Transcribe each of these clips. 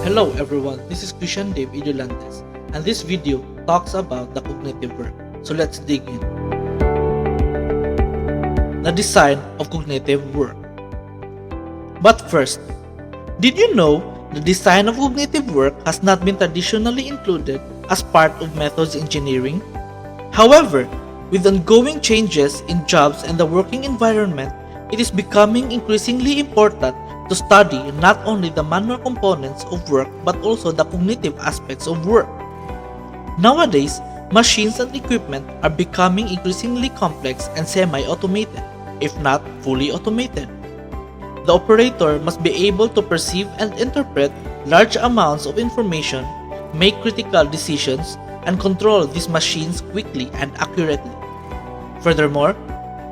Hello everyone, this is Christian Dave Idiolantes, and this video talks about the cognitive work. So let's dig in. The design of cognitive work. But first, did you know the design of cognitive work has not been traditionally included as part of methods engineering? However, with ongoing changes in jobs and the working environment, it is becoming increasingly important to study not only the manual components of work but also the cognitive aspects of work. Nowadays, machines and equipment are becoming increasingly complex and semi-automated, if not fully automated. The operator must be able to perceive and interpret large amounts of information, make critical decisions, and control these machines quickly and accurately. Furthermore,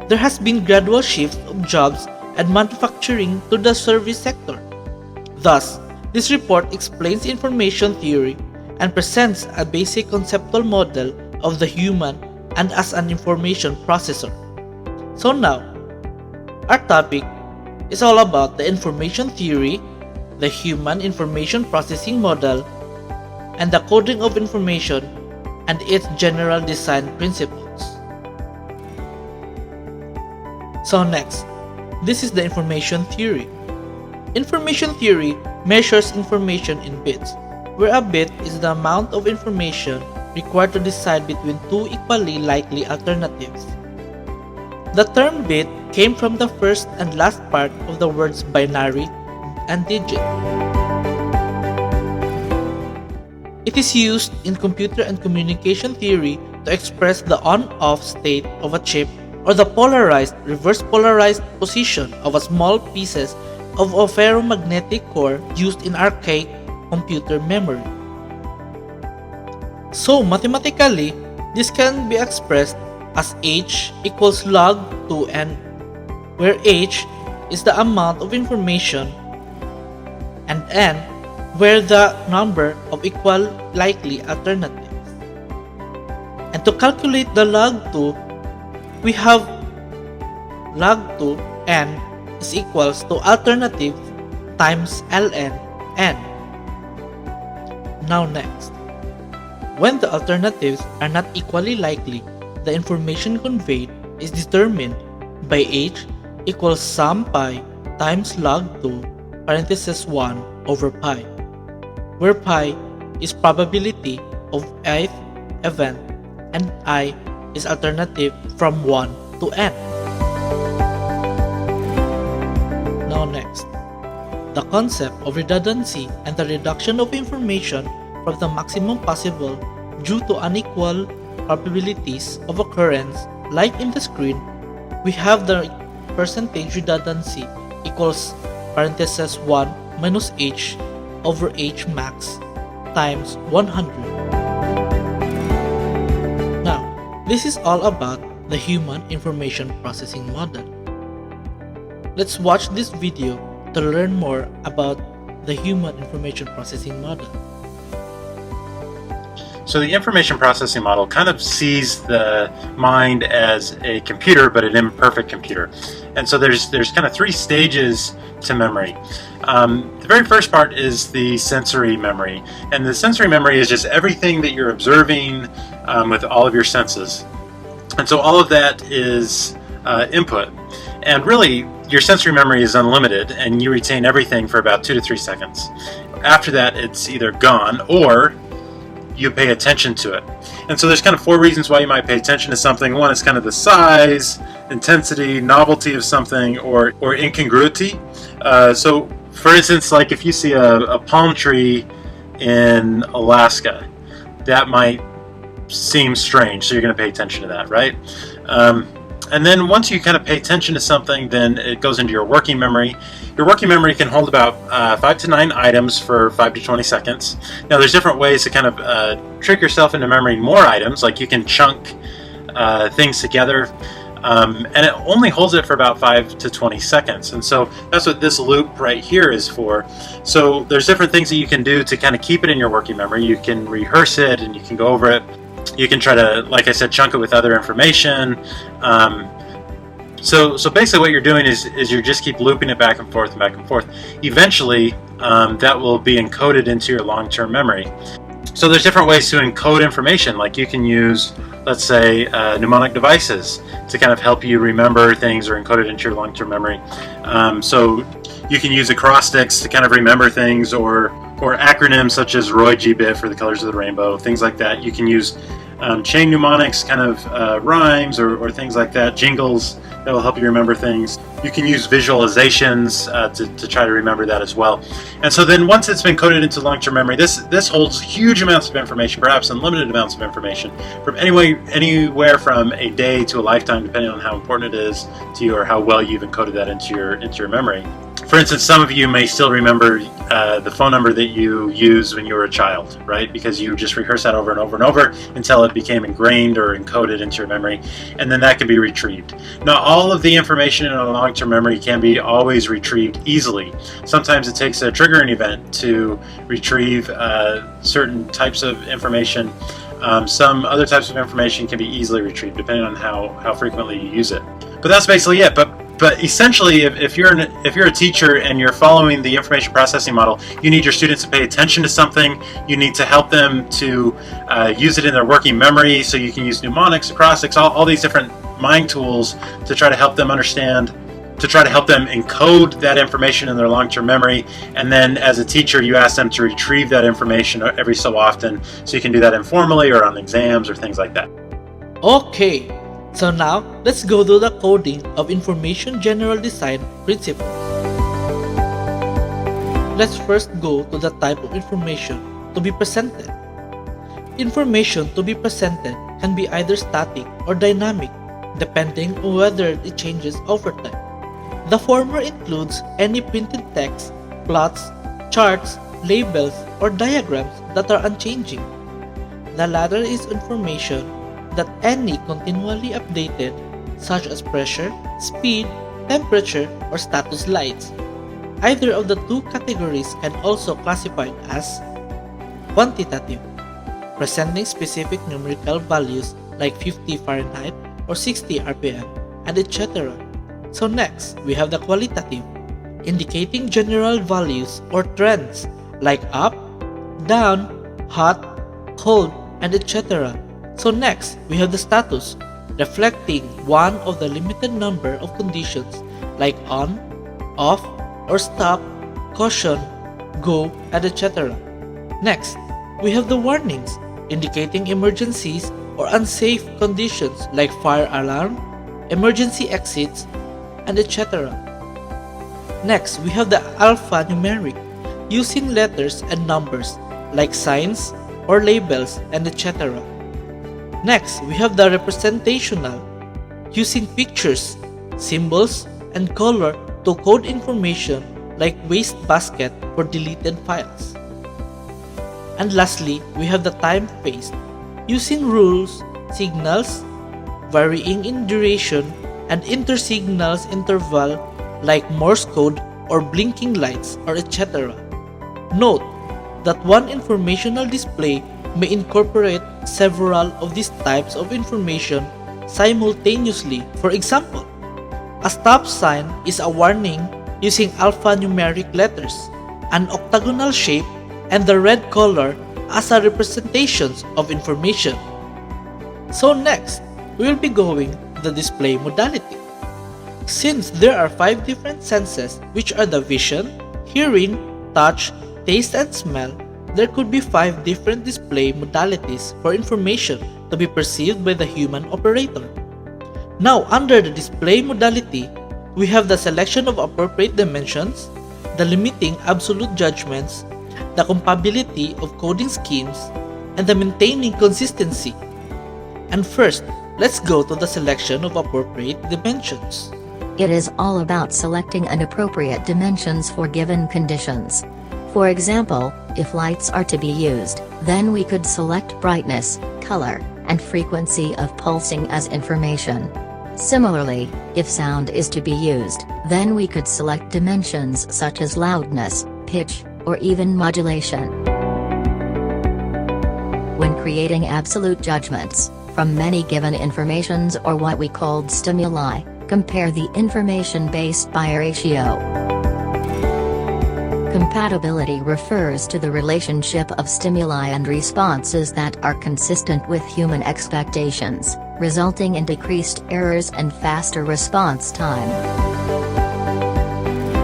there has been gradual shift of jobs and manufacturing to the service sector. Thus, this report explains information theory and presents a basic conceptual model of the human and as an information processor. So now, our topic is all about the information theory, the human information processing model, and the coding of information and its general design principles. So next, this is the information theory. Information theory measures information in bits, where a bit is the amount of information required to decide between two equally likely alternatives. The term bit came from the first and last part of the words binary and digit. It is used in computer and communication theory to express the on-off state of a chip or the polarized, reverse polarized position of a small pieces of a ferromagnetic core used in archaic computer memory. So mathematically, this can be expressed as h equals log 2n, where h is the amount of information and n where the number of equal likely alternatives. And to calculate the log 2, we have log 2 n is equals to alternative times ln n. Now next, when the alternatives are not equally likely, the information conveyed is determined by h equals sum pi times log 2 parenthesis 1 over pi, where pi is probability of ith event and I is alternative from 1 to n. Now next, the concept of redundancy and the reduction of information from the maximum possible due to unequal probabilities of occurrence. Like in the screen, we have the percentage redundancy equals parenthesis 1 minus h over h max times 100. Now, this is all about the human information processing model. Let's watch this video to learn more about the human information processing model. So the information processing model kind of sees the mind as a computer, but an imperfect computer. And so there's kind of three stages to memory. The very first part is the sensory memory. And the sensory memory is just everything that you're observing with all of your senses. And so all of that is input. And really, your sensory memory is unlimited, and you retain everything for about 2 to 3 seconds. After that, it's either gone or you pay attention to it. And so there's kind of 4 reasons why you might pay attention to something. One is kind of the size, intensity, novelty of something, or incongruity. So for instance, like if you see a palm tree in Alaska, that might seem strange, so you're going to pay attention to that, right? And then once you kind of pay attention to something, then it goes into your working memory. Your working memory can hold about 5 to 9 items for 5 to 20 seconds. Now there's different ways to kind of trick yourself into remembering more items, like you can chunk things together, and it only holds it for about 5 to 20 seconds. And so that's what this loop right here is for. So there's different things that you can do to kind of keep it in your working memory. You can rehearse it and you can go over it. You can try to, like I said, chunk it with other information. So basically what you're doing is you just keep looping it back and forth and back and forth. Eventually, that will be encoded into your long-term memory. So there's different ways to encode information. Like you can use, let's say, mnemonic devices to kind of help you remember things or encode it into your long-term memory. So you can use acrostics to kind of remember things, or acronyms such as ROY GBIT for the colors of the rainbow, things like that. You can use chain mnemonics, kind of rhymes or things like that, jingles that will help you remember things. You can use visualizations to try to remember that as well. And so then once it's been coded into long-term memory, this holds huge amounts of information, perhaps unlimited amounts of information, from anywhere from a day to a lifetime, depending on how important it is to you or how well you've encoded that into your memory. For instance, some of you may still remember the phone number that you used when you were a child, right? Because you just rehearsed that over and over and over until it became ingrained or encoded into your memory, and then that can be retrieved. Not all of the information in a long-term memory can be always retrieved easily. Sometimes it takes a triggering event to retrieve certain types of information. Some other types of information can be easily retrieved depending on how frequently you use it. But that's basically it. But essentially, if you're a teacher and you're following the information processing model, you need your students to pay attention to something. You need to help them to use it in their working memory. So you can use mnemonics, acrostics, all these different mind tools to try to help them understand, to try to help them encode that information in their long-term memory. And then as a teacher, you ask them to retrieve that information every so often. So you can do that informally or on exams or things like that. Okay, so now let's go to the coding of information general design principles. Let's first go to the type of information to be presented. Information to be presented can be either static or dynamic, depending on whether it changes over time. The former includes any printed text, plots, charts, labels, or diagrams that are unchanging. The latter is information that any continually updated, such as pressure, speed, temperature, or status lights. Either of the two categories can also be classified as quantitative, presenting specific numerical values like 50 Fahrenheit or 60 RPM, and etc. So next, we have the qualitative, indicating general values or trends like up, down, hot, cold, and etc. So next, we have the status, reflecting one of the limited number of conditions like on, off, or stop, caution, go, and etc. Next, we have the warnings, indicating emergencies or unsafe conditions like fire alarm, emergency exits, and etc. Next, we have the alphanumeric, using letters and numbers like signs or labels, and etc. Next, we have the representational, using pictures, symbols, and color to code information like wastebasket for deleted files. And lastly, we have the time-phased, using rules, signals, varying in duration, and intersignals interval like Morse code or blinking lights or etc. Note that one informational display may incorporate several of these types of information simultaneously. For example, a stop sign is a warning using alphanumeric letters, an octagonal shape, and the red color as a representations of information. So next, we will be going to the display modality. Since there are 5 different senses, which are the vision, hearing, touch, taste, and smell, there could be 5 different display modalities for information to be perceived by the human operator. Now, under the display modality, we have the selection of appropriate dimensions, the limiting absolute judgments, the compatibility of coding schemes, and the maintaining consistency. And first, let's go to the selection of appropriate dimensions. It is all about selecting an appropriate dimensions for given conditions. For example, if lights are to be used, then we could select brightness, color, and frequency of pulsing as information. Similarly, if sound is to be used, then we could select dimensions such as loudness, pitch, or even modulation. When creating absolute judgments from many given informations or what we called stimuli, Compare the information-based biratio. Compatibility refers to the relationship of stimuli and responses that are consistent with human expectations, resulting in decreased errors and faster response time.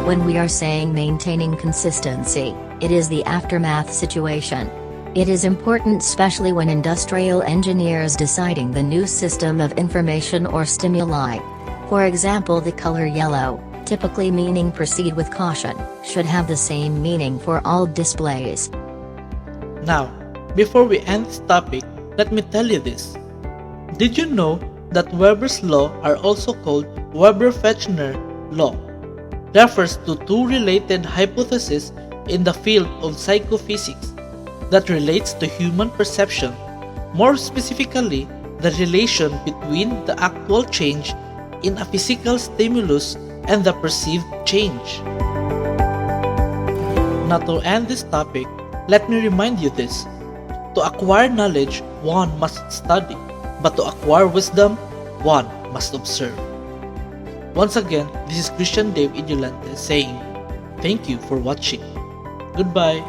When we are saying maintaining consistency, it is the aftermath situation. It is important especially when industrial engineers deciding the new system of information or stimuli. For example, the color yellow, typically meaning proceed with caution, should have the same meaning for all displays. Now, before we end this topic, let me tell you this. Did you know that Weber's law are also called Weber-Fechner law? Refers to two related hypotheses in the field of psychophysics that relates to human perception, more specifically, the relation between the actual change in a physical stimulus and the perceived change. Now to end this topic, let me remind you this. To acquire knowledge, one must study, but to acquire wisdom, one must observe. Once again, this is Christian Dave Idulante saying, thank you for watching. Goodbye.